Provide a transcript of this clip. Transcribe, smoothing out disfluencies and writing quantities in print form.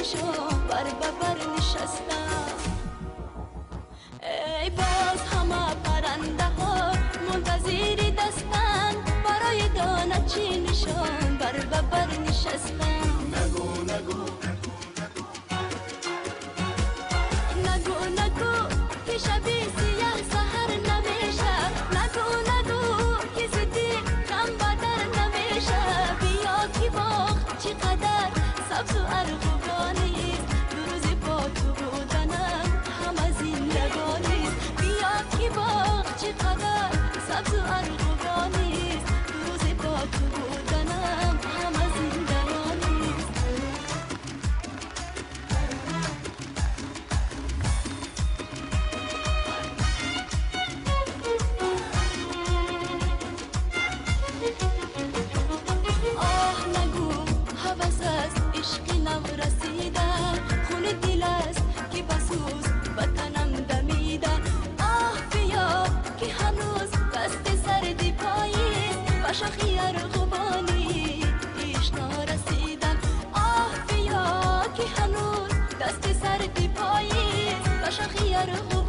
چینشان بر ببر نشستم. ای باز همه پرنده ها منتظر دستن برای دانه چینشان بر ببر نشستم. نگو نگو نگو نگو که شبی سیاه سحر نمیشه. نگو نگو که زدی غم بدر نمیشه. بیا که باغ چقدر سبز و ارغوانیست، دو روزی با تو بودنم همه زندگانیست. بیا که باغ چقدر سبز و ارغوانیست، دو روزی با تو بودنم همه زندگانیست. آه نگو هوس است عشقی نم رسیده، خون دل است که بسوز وطنم دمیده. آه بیا که هنوز دست سردی پاییست، به شاخی ارغوانی پیش نرسیدم. آه بیا که هنوز دست سردی پاییست، به شاخی ارغوانی